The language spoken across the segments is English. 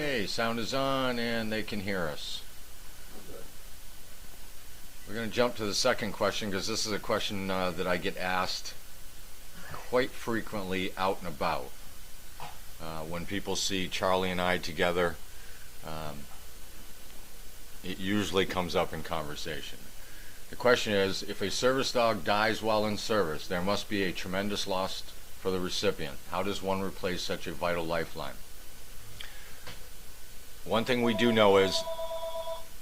Okay, sound is on and they can hear us. We're going to jump to the second question because this is a question that I get asked quite frequently out and about. When people see Charlie and I together, it usually comes up in conversation. The question is, if a service dog dies while in service, there must be a tremendous loss for the recipient. How does one replace such a vital lifeline? One thing we do know is,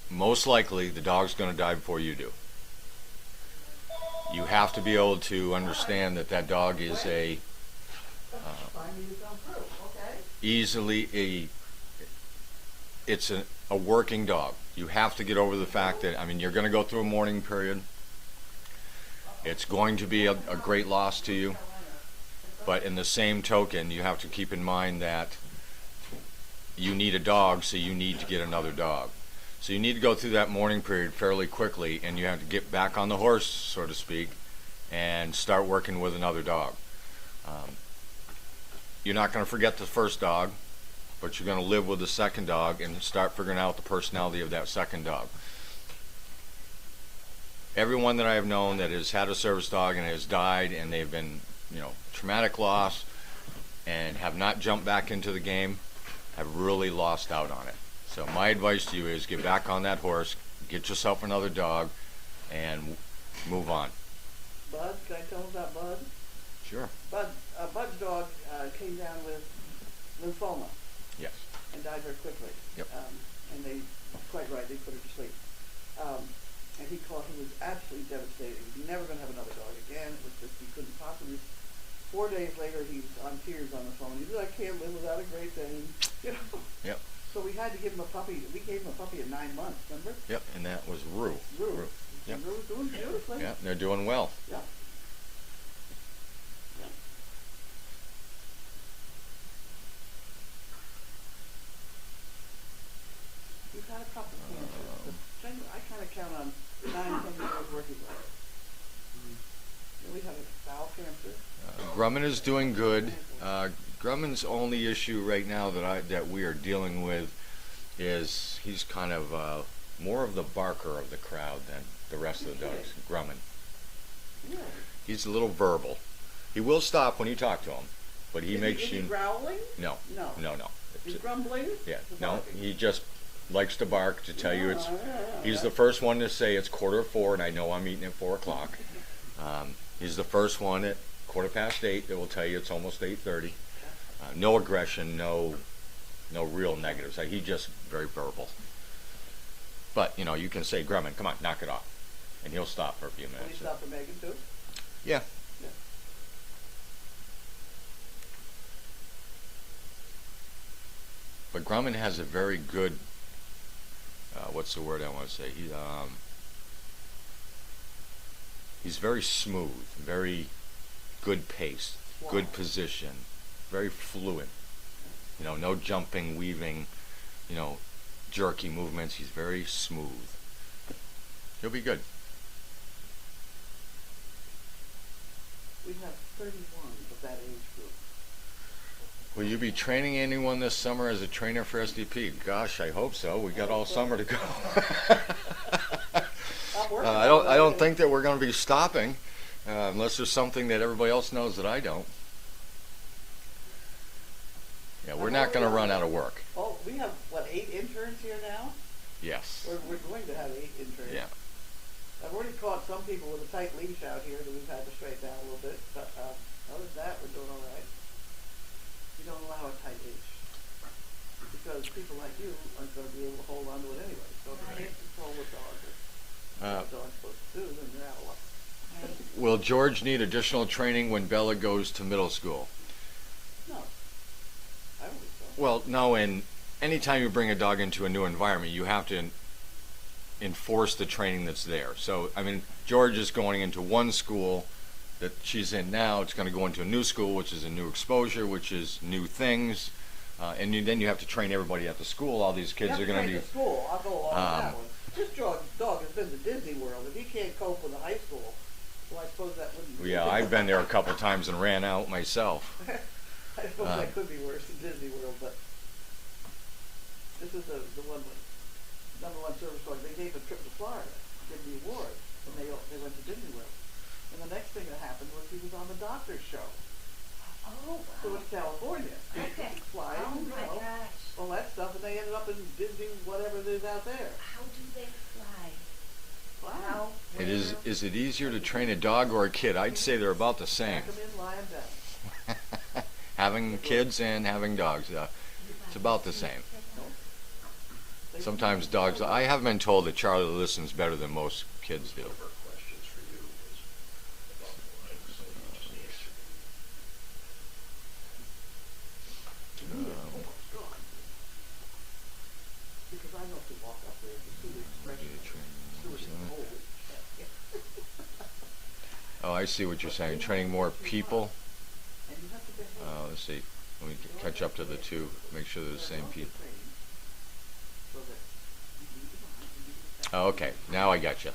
most likely, the dog's going to die before you do. You have to be able to understand that that dog is it's a working dog. You have to get over the fact that, you're going to go through a mourning period. It's going to be a great loss to you. But in the same token, you have to keep in mind that you need a dog, so you need to get another dog. So you need to go through that mourning period fairly quickly, and you have to get back on the horse, so to speak, and start working with another dog. You're not going to forget the first dog, but you're going to live with the second dog and start figuring out the personality of that second dog. Everyone that I have known that has had a service dog and has died, and they've been, traumatic loss, and have not jumped back into the game, have really lost out on it. So my advice to you is get back on that horse, get yourself another dog, and move on. Bud, can I tell them about Bud? Sure. Bud's dog came down with lymphoma. Yes. And died very quickly. Yep. And they, quite right, they put her to sleep. And he was absolutely devastated. He was never going to have another dog again. It was just, he couldn't possibly. 4 days later, he was on tears on the phone. He said, "I can't live without a Great Dane." Yep. So we had to give him a puppy. We gave him a puppy at 9 months, remember? Yep, and that was Rue. Rue. Yep. And Rue's doing beautifully. Yeah, they're doing well. Yeah. We've had a couple of cancers. I kind of count on 9-10 years working with it. We had a bowel cancer. Grumman is doing good. Grumman's only issue right now that we are dealing with is he's kind of more of the barker of the crowd than the rest of the dogs. Grumman. Yeah. He's a little verbal. He will stop when you talk to him, but he makes is you. He growling? No. He's grumbling? Yeah. No. He just likes to bark to tell you it's. He's yeah. the first one to say it's 3:45, and I know I'm eating at 4 o'clock. He's the first one at 8:15 that will tell you it's almost 8:30. No aggression, no real negatives. He's just very verbal. But, you can say, "Grumman, come on, knock it off." And he'll stop for a few minutes. Will he stop for Megan, too? Yeah. But Grumman has a very good, what's the word I want to say? He's very smooth, very good pace, good position, very fluid. No jumping, weaving, jerky movements. He's very smooth. He'll be good. We have 31 of that age group. Will you be training anyone this summer as a trainer for SDP? Gosh, I hope so. We got all summer to go. I don't think that we're going to be stopping unless there's something that everybody else knows that I don't. Yeah, we're not going to run out of work. Oh, we have, 8 interns here now? Yes. We're going to have 8 interns. Yeah. I've already caught some people with a tight leash out here that we've had to straighten out a little bit. But other than that, we're doing all right. We don't allow a tight leash because people like you aren't going to be able to hold on to it anyway. So if you can't control what dog's supposed to do, then you're out of luck. Will George need additional training when Bella goes to middle school? No. I don't think so. Well, no, and anytime you bring a dog into a new environment, you have to enforce the training that's there. So, George is going into one school that she's in now. It's going to go into a new school, which is a new exposure, which is new things. And then you have to train everybody at the school. All these kids are going to be. The school. I'll go along with that one. This dog has been to Disney World. If he can't cope with a high school, well, I suppose that wouldn't be. Yeah, I've been there a couple times and ran out myself. I suppose that could be worse than Disney World, but This is the one with #1 service dog. They gave a trip to Florida, gave the award, and they went to Disney World. And the next thing that happened was he was on the doctor's show. Oh, So wow. it's California. Okay. Flying, Oh, you my know, gosh. all that stuff, and they ended up in Disney, whatever it is out there. How do they fly? Wow. How? Is it easier to train a dog or a kid? I'd say they're about the same. Pack 'em in, lie 'em down. Having kids and having dogs, it's about the same. They- Sometimes dogs, I have been told that Charlie listens better than most kids do. Questions for you is about the legs, so you just answered To me, it's almost gone. Because I know to walk up there to see the expression. See what it's old. Oh, I see what you're saying. Training more people. And you have to behave. Let's see. Let me catch up to the two. Make sure they're the same people. So that you leave them behind, you leave them Oh, okay. Now I got you.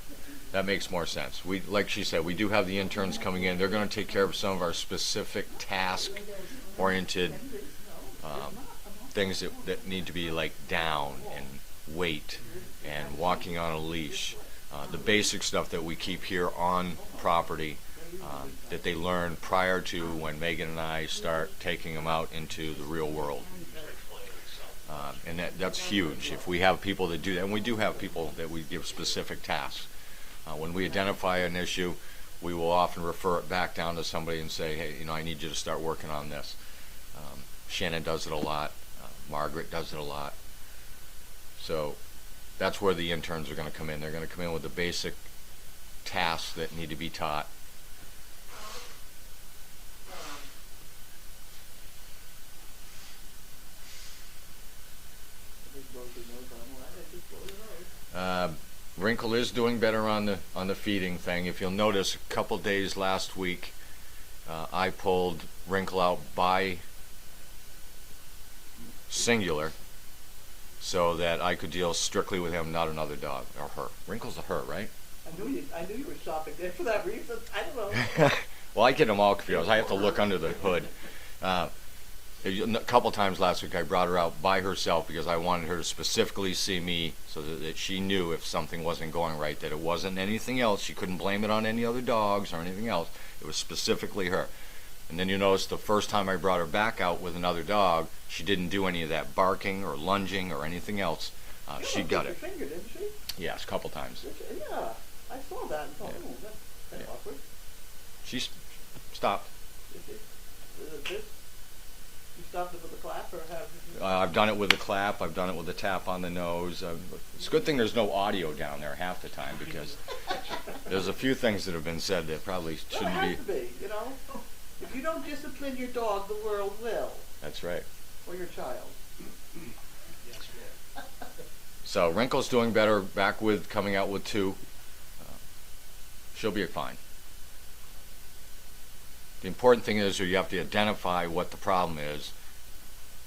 That makes more sense. We, like she said, we do have the interns coming in. They're going to take care of some of our specific task-oriented things that need to be like down and weight and walking on a leash. The basic stuff that we keep here on property that they learn prior to when Megan and I start taking them out into the real world. And that's huge. If we have people that do that, and we do have people that we give specific tasks. When we identify an issue, we will often refer it back down to somebody and say, hey, I need you to start working on this. Shannon does it a lot. Margaret does it a lot. So that's where the interns are going to come in. They're going to come in with the basic tasks that need to be taught. Wrinkle is doing better on the feeding thing. If you'll notice, a couple days last week, I pulled Wrinkle out by singular, so that I could deal strictly with him, not another dog or her. Wrinkle's a her, right? I knew you were shopping there for that reason. I don't know. Well, I get them all confused. I have to look under the hood. A couple times last week, I brought her out by herself because I wanted her to specifically see me, so that she knew if something wasn't going right, that it wasn't anything else. She couldn't blame it on any other dogs or anything else. It was specifically her. And then you notice the first time I brought her back out with another dog, she didn't do any of that barking or lunging or anything else. She got it. Her finger, didn't she? Yes, a couple times. Yeah, I saw that and thought, Yeah. oh, that's Yeah. awkward. She stopped. Is it this? You stopped it with a clap or have you? I've done it with a clap. I've done it with a tap on the nose. It's a good thing there's no audio down there half the time, because there's a few things that have been said that probably Well, it shouldn't has be. to be, you know? If you don't discipline your dog, the world will. That's right. Or your child. yes, ma'am. So Wrinkle's doing better, back with coming out with 2. She'll be fine. The important thing is you have to identify what the problem is,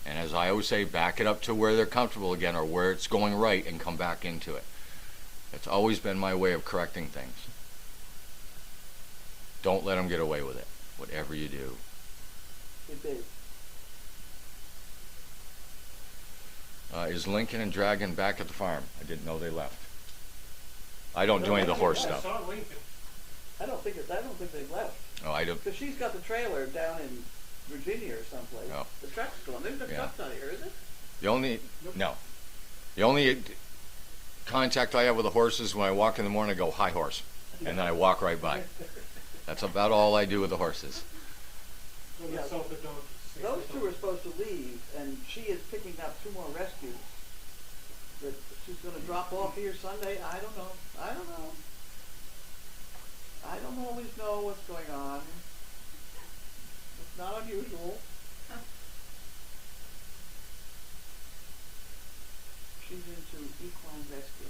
and as I always say, back it up to where they're comfortable again, or where it's going right, and come back into it. It's always been my way of correcting things. Don't let them get away with it, whatever you do. It is. Is Lincoln and Dragon back at the farm? I didn't know they left. I don't do any of the horse I stuff. saw Lincoln. I don't think they left. Oh, I don't. Because she's got the trailer down in Virginia or someplace. Oh. The truck's gone. There's no Yeah. truck out here, is it? The only contact I have with the horse is when I walk in the morning, I go, hi horse, and then I walk right by. That's about all I do with the horses. So Yeah. let's hope it don't. Those two are supposed to leave, and she is picking up 2 more rescues. That she's going to drop off here Sunday. I don't know. I don't always know what's going on. It's not unusual. She's into equine rescue,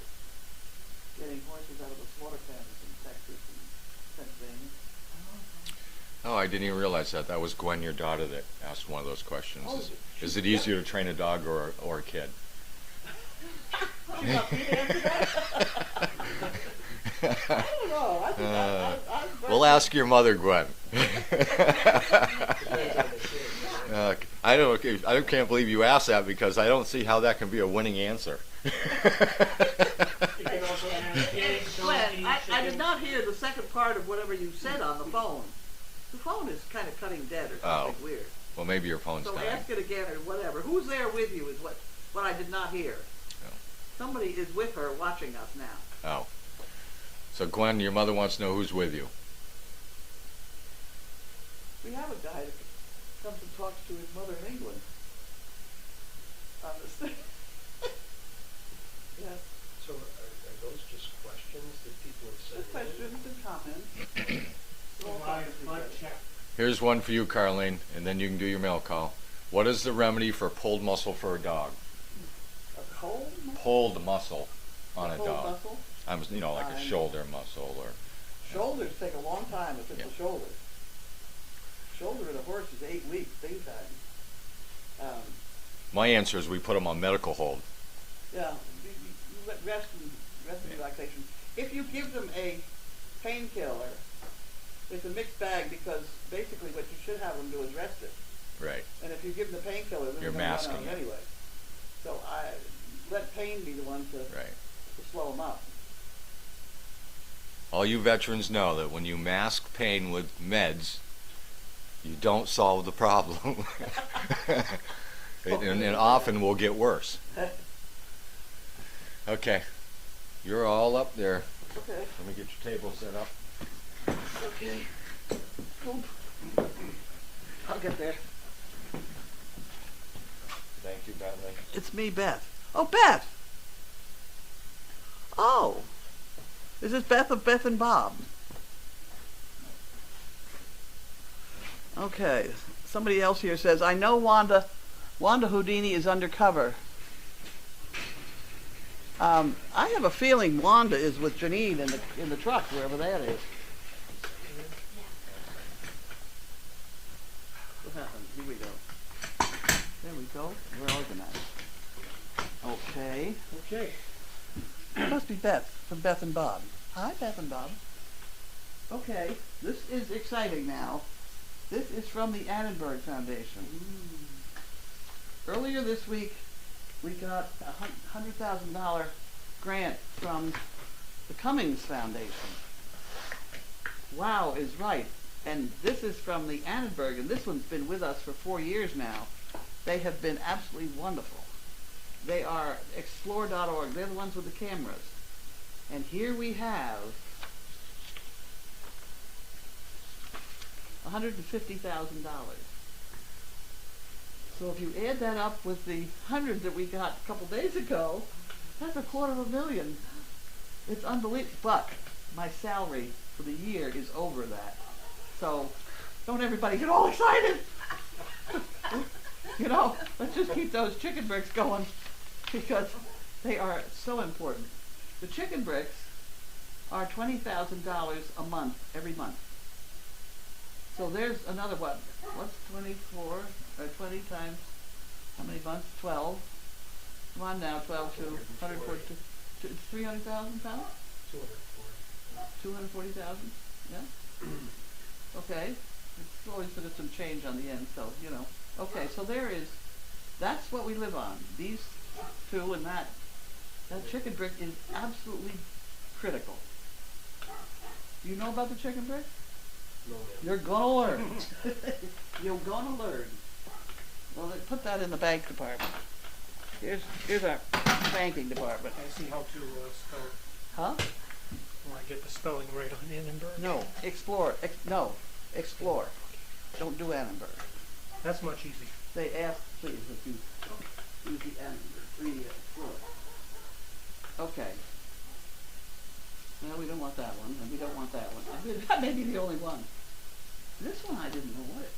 getting horses out of the slaughter pens in Texas and Pennsylvania. Oh, I didn't even realize that. That was Gwen, your daughter, that asked one of those questions. Oh, Is it easier to train a dog or a kid? She wants me to answer that? I don't know. I think I'm We'll ask your mother, Gwen. I can't believe you asked that because I don't see how that can be a winning answer. You can also ask eggs, Glenn, donkeys, I did chickens. not hear the second part of whatever you said on the phone. The phone is kind of cutting dead or something weird. Well, maybe your phone's So dying. ask it again or whatever. Who's there with you is what I did not hear. Oh. Somebody is with her watching us now. Oh. So Gwen, your mother wants to know who's with you. We have a guy that comes and talks to his mother in England. On this thing. Yes. So are those just questions that people have said? Just questions and comments. We're all talking to each other. Here's one for you, Carlene, and then you can do your mail call. What is the remedy for pulled muscle for a dog? A cold muscle? Pulled muscle on a Cold dog. muscle? Like a shoulder muscle or. Shoulders take a long time if it's Yeah. a shoulder. Shoulder in a horse is 8 weeks, daytime. My answer is we put them on medical hold. Yeah, rest and relaxation. If you give them a painkiller, it's a mixed bag because basically what you should have them do is rest it. Right. And if you give them the painkiller, then You're they're gonna run masking out it. anyway. So I let pain be the one to Right. slow them up. All you veterans know that when you mask pain with meds, you don't solve the problem. and often will get worse. Okay. You're all up there. Okay. Let me get your table set up. Okay. Oop. I'll get there. Thank you, Bentley. It's me, Beth. Oh, Beth! Oh! Is this Beth of Beth and Bob? Okay. Somebody else here says, I know Wanda Houdini is undercover. I have a feeling Wanda is with Janine in the truck, wherever that is. What happened? Here we go. There we go. We're organized. Okay. Okay. It must be Beth from Beth and Bob. Hi, Beth and Bob. Okay, this is exciting now. This is from the Annenberg Foundation. Earlier this week, we got a $100,000 grant from the Cummings Foundation. Wow is right. And this is from the Annenberg, and this one's been with us for 4 years now. They have been absolutely wonderful. They are explore.org. They're the ones with the cameras. And here we have $150,000. So if you add that up with the 100 that we got a couple days ago, that's $250,000. It's unbelievable. But my salary for the year is over that. So don't everybody get all excited. You know, let's just keep those chicken bricks going because they are so important. The chicken bricks are $20,000 a month, every month. So there's another what? What's 24 or 20 times how many months? 12. Come on now, 12 to 142. 300,000 pounds? 240,000? Yeah? Okay. It's always been some change on the end, so, you know. Okay, so that's what we live on. These two and that chicken brick is absolutely critical. Do you know about the chicken brick? No, ma'am. You're gonna learn. You're gonna learn. Well, they put that in the bank department. Here's our banking department. I see how to spell. Huh? Well, I get the spelling right on Annenberg. No, explore. Explore. Don't do Annenberg. That's much easier. They ask, please, if you use the Annenberg. Explore. Okay. No, we don't want that one, and we don't want that one. That may be the only one. This one I didn't know what.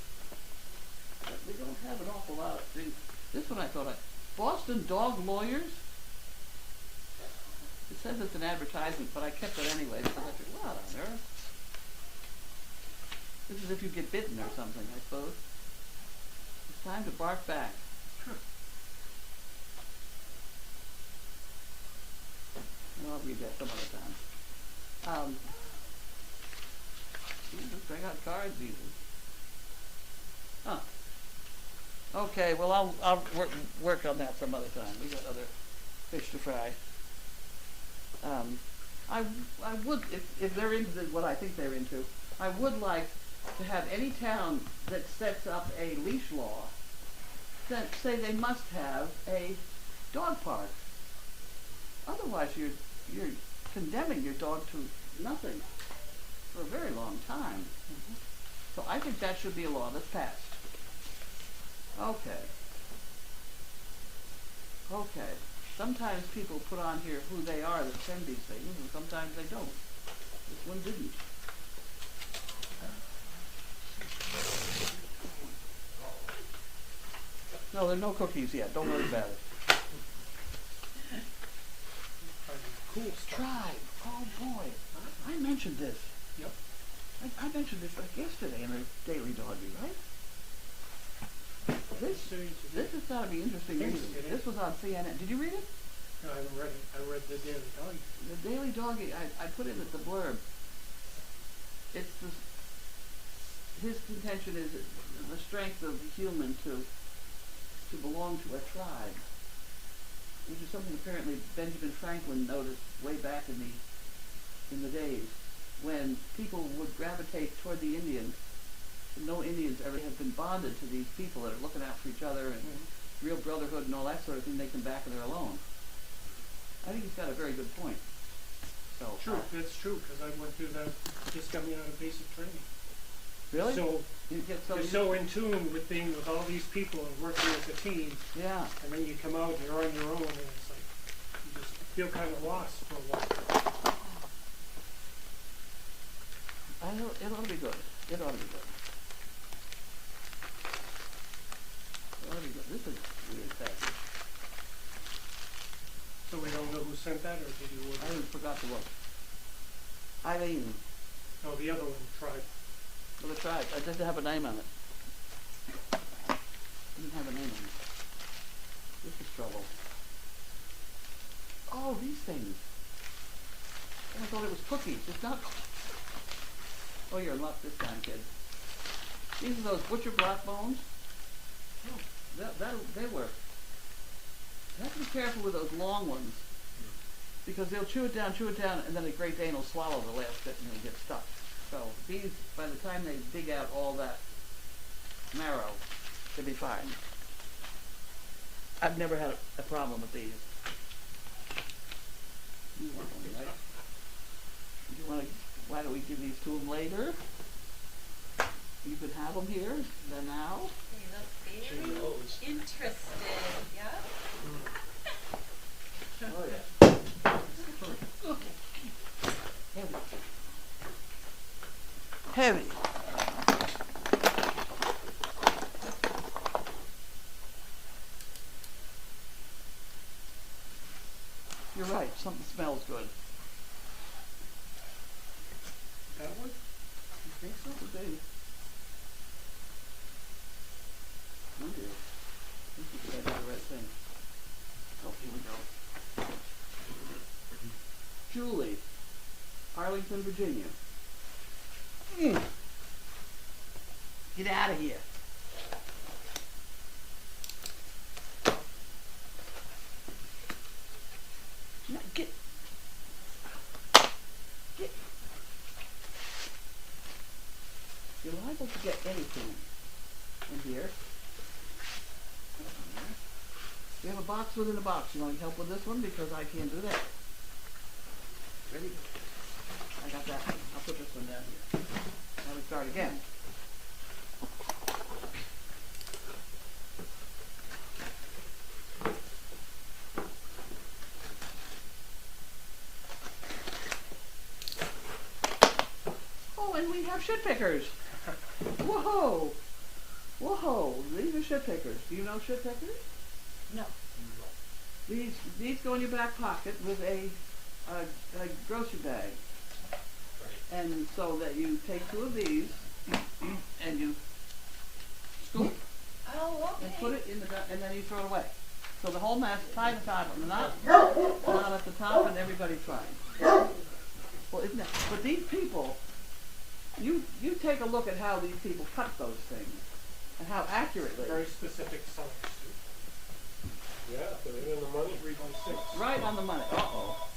But we don't have an awful lot of things. This one I thought Boston Dog Lawyers. It says it's an advertisement, but I kept it anyway because I figured, what on earth? This is if you get bitten or something, I suppose. It's time to bark back. I'll read that some other time. Jesus, I got cards even. Huh. Okay, well, I'll work on that some other time. We got other fish to fry. I would, if they're into what I think they're into, I would like to have any town that sets up a leash law that say they must have a dog park. Otherwise, you're condemning your dog to nothing for a very long time. So I think that should be a law that's passed. Okay. Okay. Sometimes people put on here who they are that send these things, and sometimes they don't. This one didn't. No, there are no cookies yet. Don't worry about it. Cool stuff. Tribe. Oh boy. I mentioned this. Yep. I mentioned this like yesterday in the Daily Doggy, right? This has got to be interesting reading. This was on CNN. Did you read it? No, I haven't read it. I read the Daily Doggy. The Daily Doggy, I put it at the blurb. It's his contention is the strength of the human to belong to a tribe, which is something apparently Benjamin Franklin noticed way back in the days when people would gravitate toward the Indians. No Indians ever have been bonded to these people that are looking out for each other and real brotherhood and all that sort of thing. They come back and they're alone. I think he's got a very good point. So True, that's true, because I went through that just coming out of basic training. really, So you get you're so in tune with being with all these people and working as a team, yeah. and then you come out and you're on your own, and it's like you just feel kind of lost for a while. It ought to be good. It ought to be good. It ought to be good. This is weird passage. So we don't know who sent that, or did you order? I forgot to look. Eileen, Oh, the other one, Tribe. well, the tribe. I didn't have a name on it. Didn't have a name on it. This is trouble. Oh, these things. Oh, I thought it was cookies. It's not cookies. Oh, you're in luck this time, kid. These are those butcher block bones. Oh, they work. You have to be careful with those long ones because they'll chew it down, and then the Great Dane will swallow the last bit and it'll get stuck. So these, by the time they dig out all that marrow, they'll be fine. I've never had a problem with these. You want one, right? You want to? Why don't we give these to them later? You could have them here, then now. They look very interested, yeah? Oh yeah. Heavy. Heavy. You're right, something smells good. That one? You think so? Could be. Oh dear. I think I did the right thing. Oh, here we go. Julie, Arlington, Virginia. Get out of here. No, get. You're liable to get anything in here. We have a box within a box. You want to help with this one? Because I can't do that. Ready? I got that one. I'll put this one down here. Now we start again. Oh, and we have shit pickers. Whoa! Whoa! These are shit pickers. Do you know shit pickers? No. These go in your back pocket with a grocery bag. And so that you take two of these and you scoop Oh, okay. and put it in the and then you throw it away. So the whole mess, tie the top, and not at the top, and everybody's fine. Well, isn't that, but these people, you take a look at how these people cut those things, and how accurately. Very specific science. Yeah, they're in the money. 3x6. Right on the money. Uh-oh.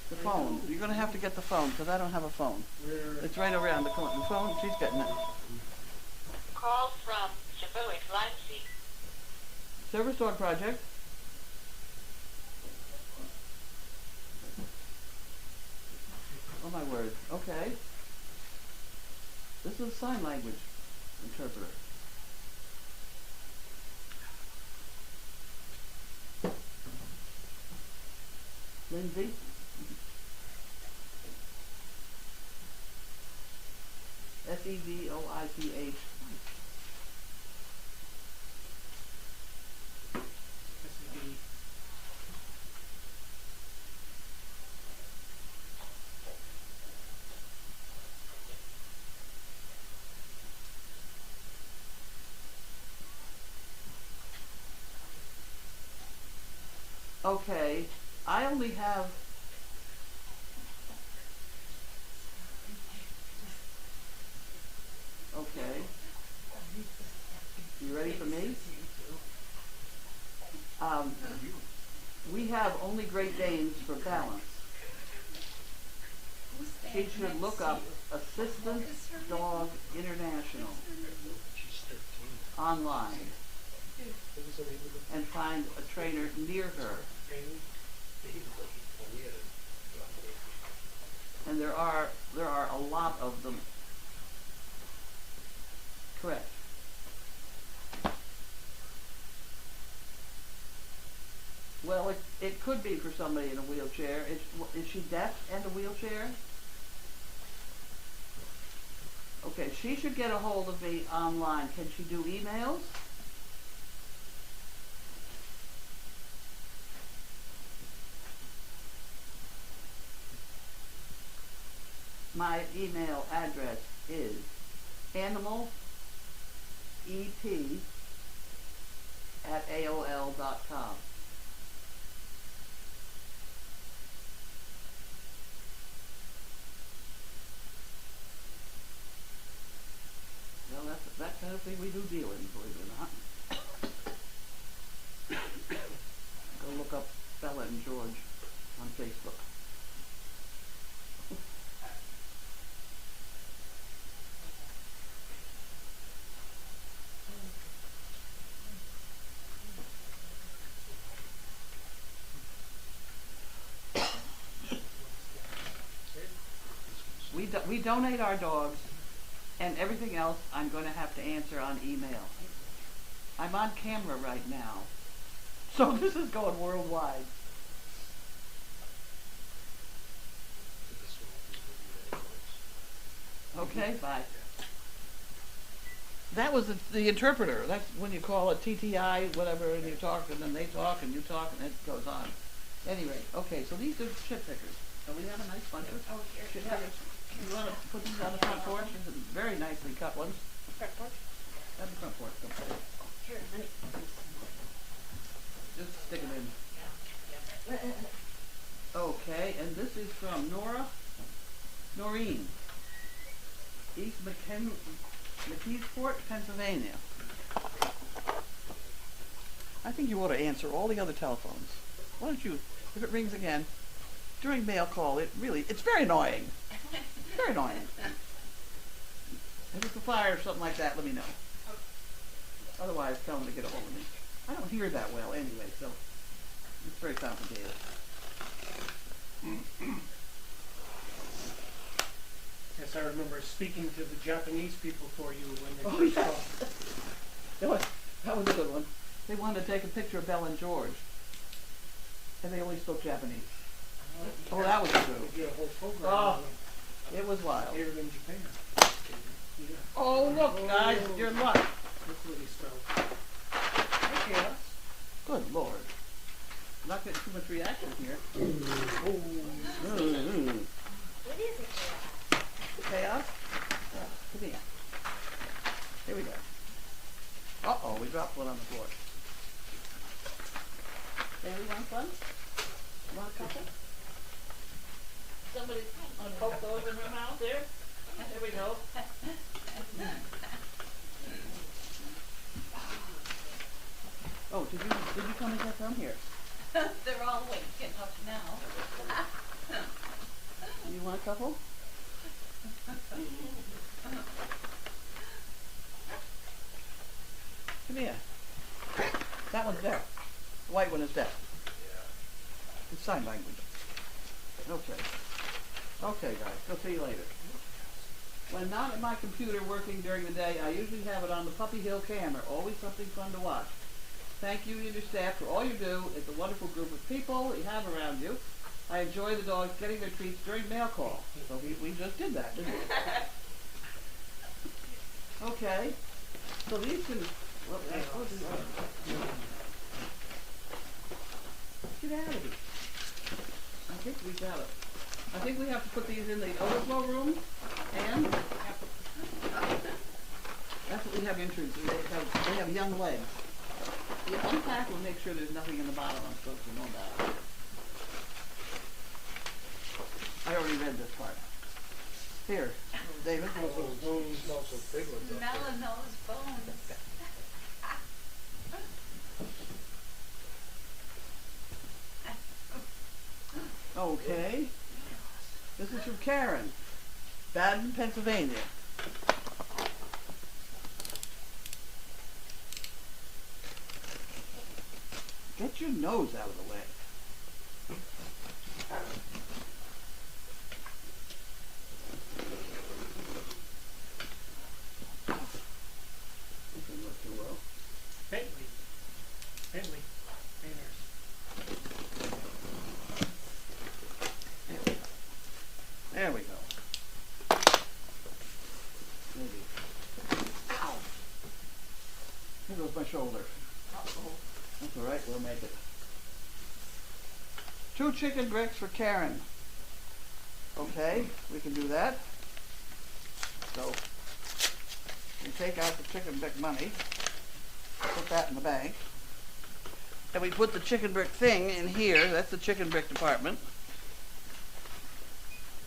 The phone. You're going to have to get the phone, because I don't have a phone. We're It's right around the corner. The phone, she's getting it. Call from Shabuik Leipzig. Service dog project. Oh my word. Okay. This is a sign language interpreter. Lindsay? Sevoich. SED. Okay, I only have. Okay. You ready for me? We have only Great Danes for balance. She should look up Assistant Dog International She's 13. online What was the name of the and find a trainer near her. Bailey? Bailey. Oh, we had a dog baby. And there are a lot of them. Correct. Well, it could be for somebody in a wheelchair. Is she deaf and a wheelchair? Okay, she should get a hold of me online. Can she do emails? My email address is animalep@aol.com. Well, that's that kind of thing we do deal in, believe it or not. Go look up Bella and George on Facebook. We donate our dogs, and everything else I'm going to have to answer on email. I'm on camera right now, so this is going worldwide. This one will be Okay, bye. That was the interpreter. That's when you call it TTI, whatever, and you talk, and then they talk, and you talk, and it goes on. Anyway, okay, so these are chip pickers. So we have a nice bunch of chip pickers. You want to put these on the front porch? These are very nicely cut ones. Front porch? On the front porch, don't put it. Sure, honey. Just stick it in. Okay, and this is from Noreen, East McKeesport, Pennsylvania. I think you ought to answer all the other telephones. Why don't you, if it rings again, during mail call, it's very annoying. Very annoying. If it's a fire or something like that, let me know. Otherwise, tell them to get a hold of me. I don't hear that well anyway, so it's very complicated. Yes, I remember speaking to the Japanese people for you when they Oh, first yes. called. That was a good one. They wanted to take a picture of Belle and George, and they only spoke Japanese. Oh, that was true. They did a whole program Oh. on it It was wild. here in Japan. Yeah. Oh, look, guys, you're in luck. That's what he spelled. Chaos. Good Lord. I'm not getting too much reaction here. What is it? Chaos? Come here. Here we go. Uh-oh, we dropped one on the floor. Bailey, want one? Want a couple? Somebody want to poke those in her mouth there? There we go. Oh, did you come and get some here? They're all waking up now. You want a couple? Come here. That one's there. The white one is there. It's sign language. Okay. Okay, guys. I'll see you later. When not at my computer working during the day, I usually have it on the Puppy Hill camera. Always something fun to watch. Thank you and your staff for all you do. It's a wonderful group of people you have around you. I enjoy the dogs getting their treats during mail call. So we just did that, didn't we? Okay. So these can... Well, get out of here. I think we have to put these in the overflow room, and that's what we have entrance. They have young legs. You unpack and make sure there's nothing in the bottom. I'm supposed to know that. I already read this part. Here, David. Smells so piglets up there. Smelling those bones. Okay. This is from Karen, Baden, Pennsylvania. Get your nose out of the way. Doesn't look too well. Bentley. Painters. There we go. Maybe. Ow! Here goes my shoulder. Uh-oh. That's all right, we'll make it. 2 chicken bricks for Karen. Okay, we can do that. So, we take out the chicken brick money, put that in the bank, and we put the chicken brick thing in here. That's the chicken brick department.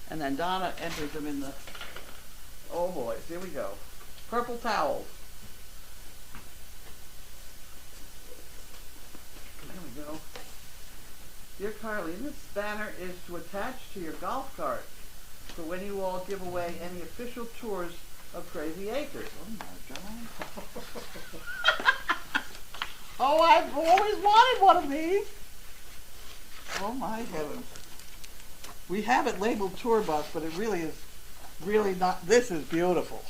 And then Donna enters them in the, oh boy, here we go. Purple towels. There we go. Dear Carly, this banner is to attach to your golf cart for when you all give away any official tours of Crazy Acres. Oh my God. Oh, I've always wanted one of these. Oh my heavens. We have it labeled tour bus, but it really is not. This is beautiful.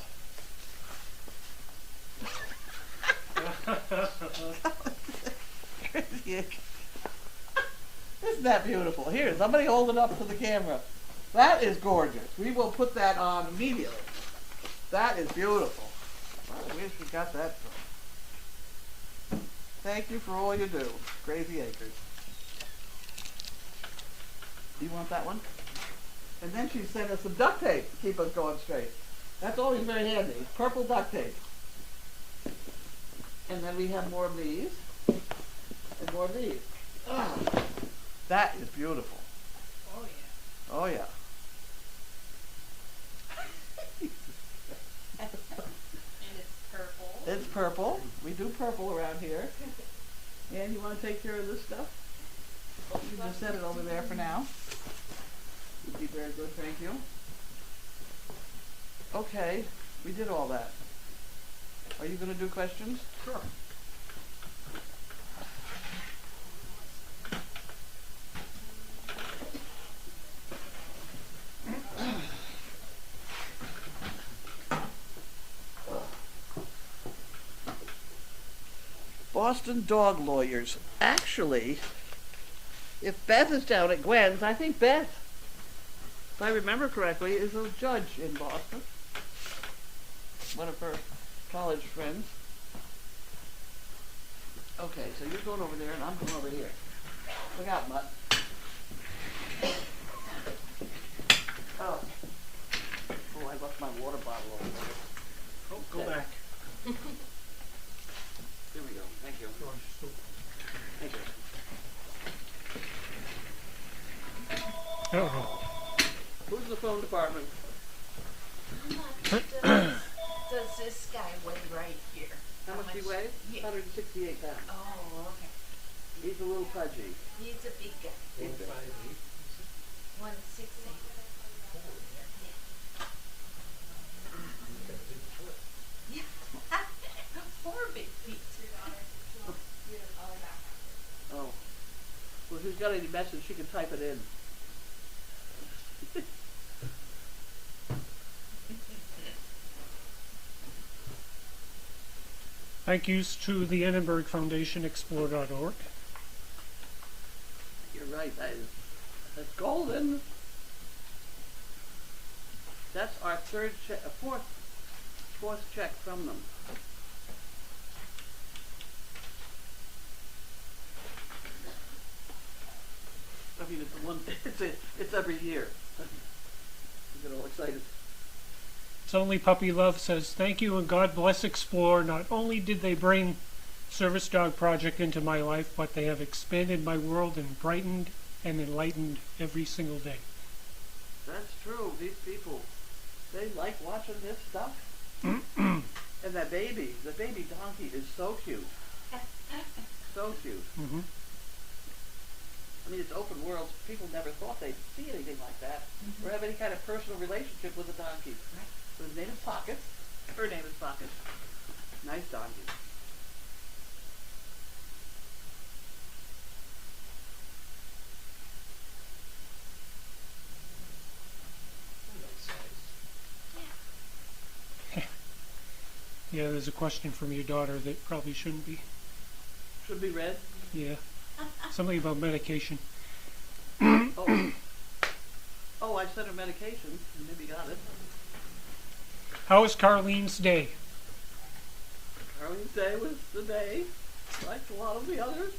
Crazy Acres. Isn't that beautiful? Here, somebody hold it up to the camera. That is gorgeous. We will put that on immediately. That is beautiful. I wish we got that from. Thank you for all you do. Crazy Acres. You want that one? And then she sent us some duct tape to keep us going straight. That's always very handy. Purple duct tape. And then we have more of these. And more of these. Ah, that is beautiful. Oh, yeah. Oh, yeah. And it's purple. It's purple. We do purple around here. And you want to take care of this stuff? You can just set it over there for now. Would be very good, thank you. Okay, we did all that. Are you going to do questions? Sure. Boston dog lawyers. Actually, if Beth is down at Gwen's, I think Beth, if I remember correctly, is a judge in Boston. One of her college friends. Okay, so you're going over there and I'm going over here. Look out, Mutt. Oh. Oh, I left my water bottle over there. Oh, go back. Here we go. Thank you. Go on, just go. Thank you. Uh-oh. Who's the phone department? Does this guy weigh right here? How much he weighs? Yeah. 168 pounds. Oh, okay. He's a little pudgy. He's a big guy. 158. 168. Yeah. Four big feet. Oh. Well, if he's got any message, she can type it in. Thank yous to the Annenberg Foundation, explore.org. You're right. That's golden. That's our fourth check from them. I mean, it's one. It's every year. You get all excited. It's Only Puppy Love says, thank you and God bless Explore. Not only did they bring Service Dog Project into my life, but they have expanded my world and brightened and enlightened every single day. That's true. These people, they like watching this stuff. And the baby donkey is so cute. So cute. Mm-hmm. I mean, it's open world. People never thought they'd see anything like that, or have any kind of personal relationship with a donkey. So his name is Pocket. Her name is Pocket. Nice donkey. Yeah, there's a question from your daughter that probably shouldn't be. Should be read. Yeah. Something about medication. Oh. Oh, I sent her medication, and maybe got it. How was Carlene's day? Carlene's day was the day, like a lot of the others.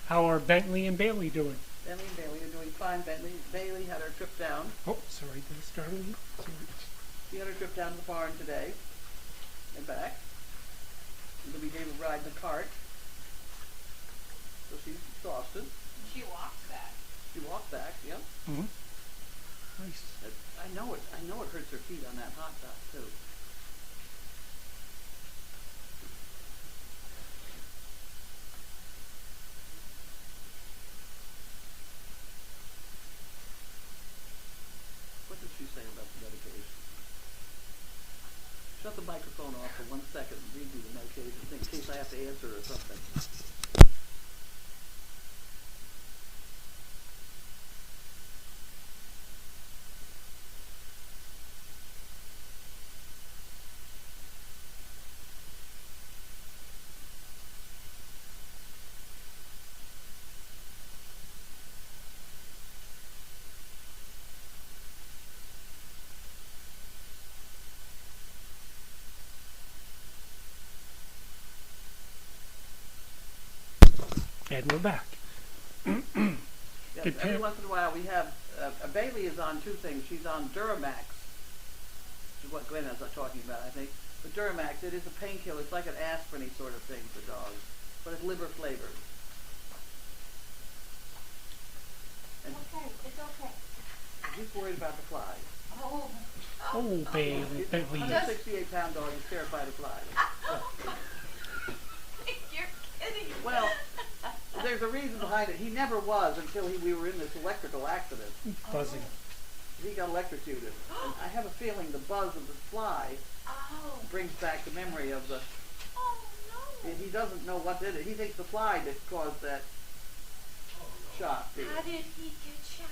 How are Bentley and Bailey doing? Bentley and Bailey are doing fine. Bailey had her trip down. Oh, sorry, that's Carlene. Sorry. She had her trip down to the barn today and back. And then we gave her a ride in the cart. So she's exhausted. She walks back. She walked back, yeah. Mm-hmm. Nice. I know it hurts her feet on that hot dog too. What did she say about the medication? Shut the microphone off for 1 second and read me the medication in case I have to answer or something. And we're back. Yes, Did every Pam- once in a while we have, Bailey is on two things. She's on Duramax, which is what Gwen is talking about, I think. But Duramax, it is a painkiller. It's like an aspirin-y sort of thing for dogs, but it's liver flavored. And Okay, it's okay. she's worried about the flies. Oh. Oh, Bailey, A Bentley. 168-pound dog is terrified of flies. You're kidding. Well, there's a reason behind it. He never was until we were in this electrical accident. Buzzing. He got electrocuted. And I have a feeling the buzz of the fly Oh. brings back the memory of the... Oh no. And he doesn't know what did it. He thinks the fly that caused that shot. How did he get shot?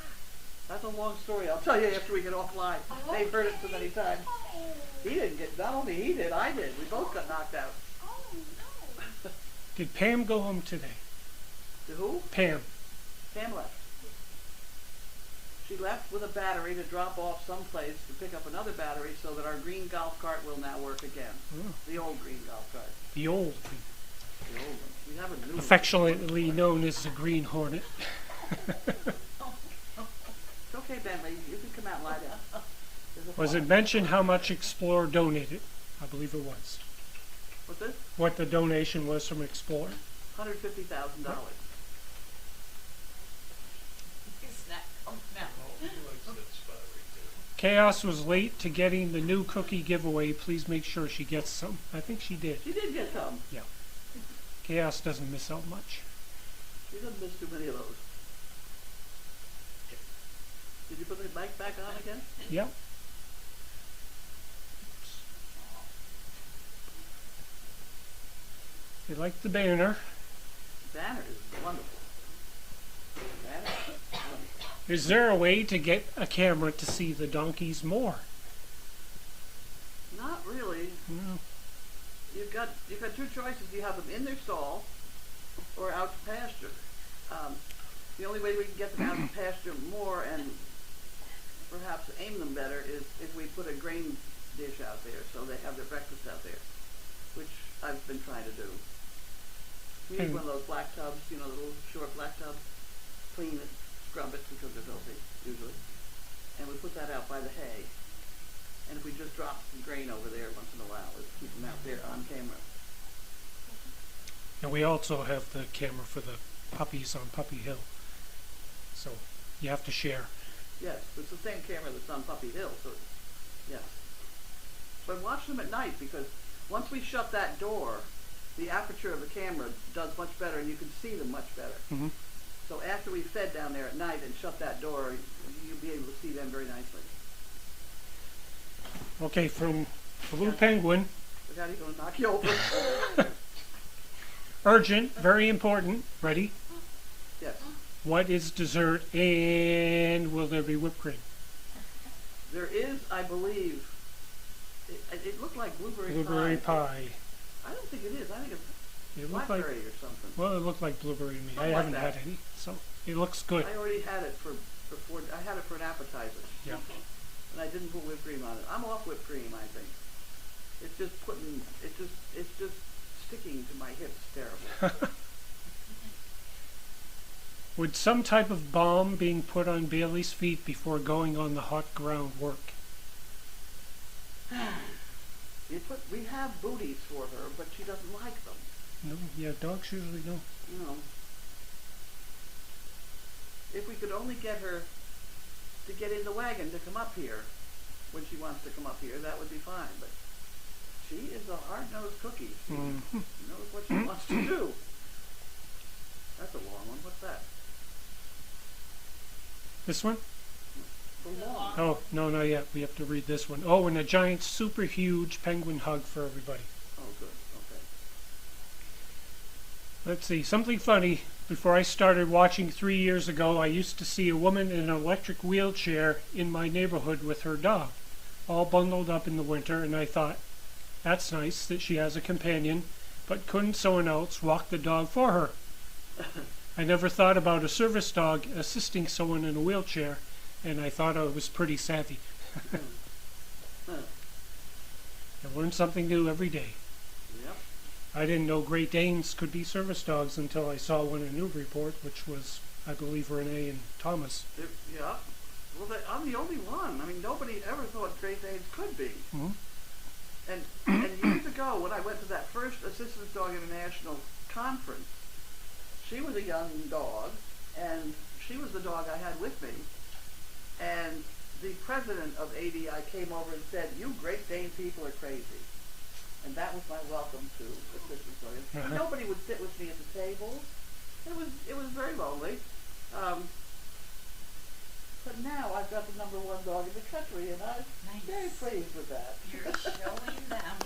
That's a long story. I'll tell you after we get offline. They've heard it so many times. Oh. He didn't get, not only he did, I did. We both got knocked out. Oh no. Did Pam go home today? To who? Pam. Pam left. She left with a battery to drop off someplace to pick up another battery so that our green golf cart will now work again. Oh, The old green golf cart. the old thing. The old one. We have a new one. Affectionately known as the Green Hornet. It's okay, Bentley. You can come out and lie down. There's a Was fly. it mentioned how much Explorer donated? I believe it was. What's this? What the donation was from Explorer? $150,000. It's not coming out. Chaos was late to getting the new cookie giveaway. Please make sure she gets some. I think she did. She did get some. Chaos doesn't miss out much. She doesn't miss too many of those. Did you put the mic back on again? Yep. They like the banner. Banner is wonderful. Banner is wonderful. Is there a way to get a camera to see the donkeys more? Not really. No. You've got two choices. You have them in their stall or out to pasture. The only way we can get them out to pasture more and perhaps aim them better is if we put a grain dish out there so they have their breakfast out there, which I've been trying to do. We use one of those black tubs, the little short black tubs, clean it, scrub it because they're filthy, usually. And we put that out by the hay. And if we just drop some grain over there once in a while, let's keep them out there on camera. And we also have the camera for the puppies on Puppy Hill. So you have to share. Yes, it's the same camera that's on Puppy Hill, so yes. But watch them at night because once we shut that door, the aperture of the camera does much better and you can see them much better. Mm-hmm. So after we fed down there at night and shut that door, you'll be able to see them very nicely. Okay, from Blue Penguin, Without he going to knock you over. urgent, very important. Ready? Yes. What is dessert and will there be whipped cream? There is, I believe, it looked like Blueberry pie. I don't think it is. I think it's It looked like, blackberry or something. well, it looked like blueberry to me. I Something like haven't that. had any, so it looks good. I already had it before. I had it for an appetizer. Yeah. And I didn't put whipped cream on it. I'm off whipped cream, I think. It's just sticking to my hips terribly. Would some type of balm being put on Bailey's feet before going on the hot ground work? We have booties for her, but she doesn't like them. No, yeah, dogs usually don't. If we could only get her to get in the wagon to come up here when she wants to come up here, that would be fine. But she is a hard-nosed cookie. She knows what she wants to do. That's a long one. What's that? This one? The long. Oh, no, not yet. We have to read this one. Oh, and a giant, super huge penguin hug for everybody. Oh, good. Okay. Let's see, something funny. Before I started watching 3 years ago, I used to see a woman in an electric wheelchair in my neighborhood with her dog, all bundled up in the winter, and I thought, that's nice that she has a companion, but couldn't someone else walk the dog for her? I never thought about a service dog assisting someone in a wheelchair, and I thought I was pretty savvy. I learn something new every day. Yep. I didn't know Great Danes could be service dogs until I saw one in Newburyport, which was, I believe, Renee and Thomas. Yeah. Well, I'm the only one. I mean, nobody ever thought Great Danes could be. Mm-hmm. And years ago, when I went to that first Assistance Dog International conference, she was a young dog, and she was the dog I had with me. And the president of ADI came over and said, "You Great Dane people are crazy." And that was my welcome to Assistance Dog. Uh-huh. Nobody would sit with me at the table. It was very lonely. But now I've got the #1 dog in the country, and I'm very pleased with that. You're showing them.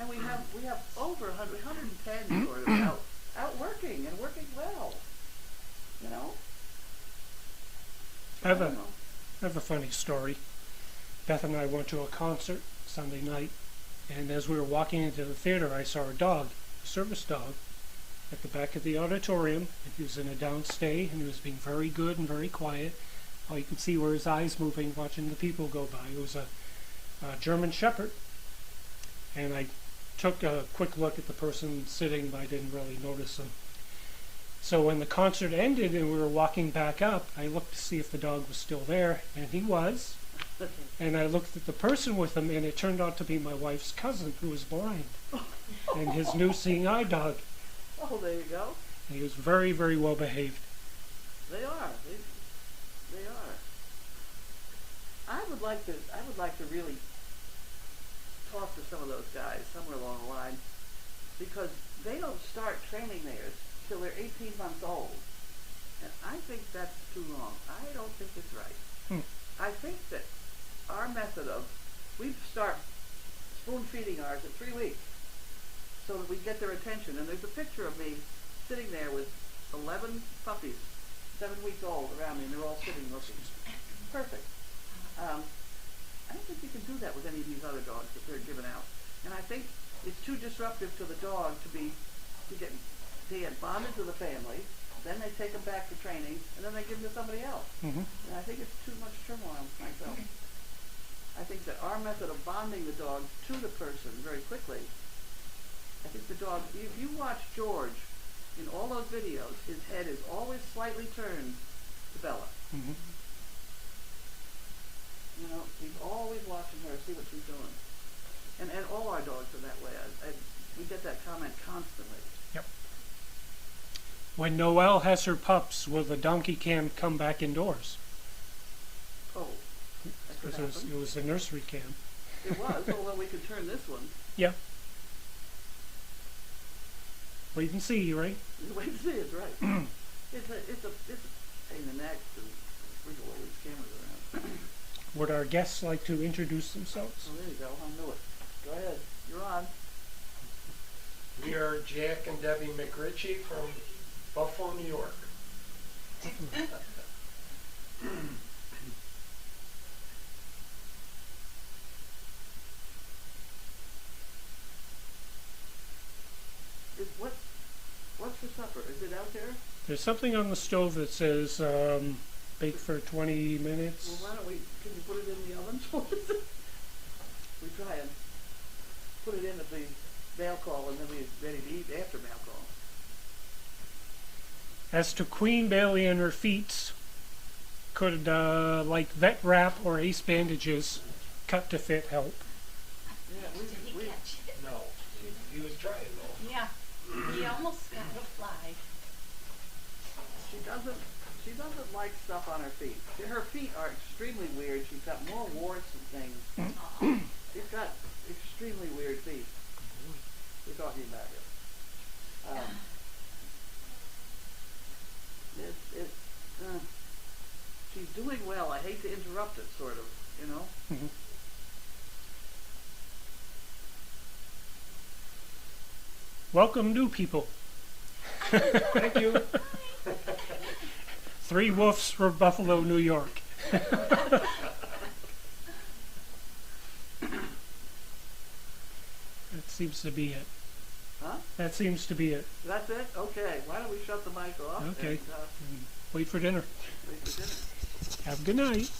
And we have over 110 sort of out working and working well. You know? I have don't a, know. I have a funny story. Beth and I went to a concert Sunday night, and as we were walking into the theater, I saw a dog, a service dog, at the back of the auditorium, and he was in a downstay, and he was being very good and very quiet. All you could see were his eyes moving, watching the people go by. It was a German Shepherd, and I took a quick look at the person sitting, but I didn't really notice him. So when the concert ended and we were walking back up, I looked to see if the dog was still there, and he was. And I looked at the person with him, and it turned out to be my wife's cousin, who was blind, and his new seeing eye dog. Oh, there you go. And he was very, very well behaved. They are. They are. I have would like to really talk to some of those guys somewhere along the line, because they don't start training theirs till they're 18 months old. And I think that's too long. I don't think it's right. I think that our method of, we start spoon feeding ours at 3 weeks so that we get their attention. And there's a picture of me sitting there with 11 puppies, 7 weeks old around me, and they're all sitting looking. Perfect. I don't think you can do that with any of these other dogs that they're giving out. And I think it's too disruptive to the dog to get bonded to the family, then they take them back to training, and then they give them to somebody else. Mm-hmm. And I think it's too much turmoil myself. I think that our method of bonding the dog to the person very quickly, I think the dog, if you watch George in all those videos, his head is always slightly turned to Bella. Mm-hmm. You know, he's always watching her, see what she's doing. And all our dogs are that way. We get that comment constantly. Yep. When Noelle has her pups, will the donkey cam come back indoors? Oh, that could Because happen. it was the nursery cam. It was, although we could turn this one. Yeah. Wait and see, right? Wait and see, it's right. It's a pain in the neck to wiggle all these cameras around. Would our guests like to introduce themselves? Oh, there you go. I knew it. Go ahead. You're on. We are Jack and Debbie McRitchie from Buffalo, New York. What's for supper? Is it out there? There's something on the stove that says bake for 20 minutes. Well, why don't can you put it in the oven? We try and put it in at the mail call, and then we're ready to eat after mail call. As to Queen Bailey and her feet, could like vet wrap or ace bandages, cut to fit help? Yeah, Did he catch it? No, he was trying though. Yeah. He almost got a fly. She doesn't like stuff on her feet. Her feet are extremely weird. She's got more warts and things. Oh. She's got extremely weird feet. We're talking about it. She's doing well. I hate to interrupt it, sort of, you know. Mm-hmm. Welcome, new people. Thank you. 3 woofs for Buffalo, New York. That seems to be it. Huh? That seems to be it. That's it? Okay. Why don't we shut the mic off? Okay. And, Wait for dinner. wait for dinner. Have a good night.